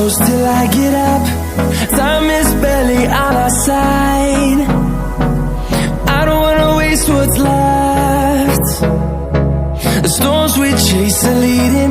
close till I get up. Time is barely on our side. I don't wanna waste what's left. The storms we chase are leading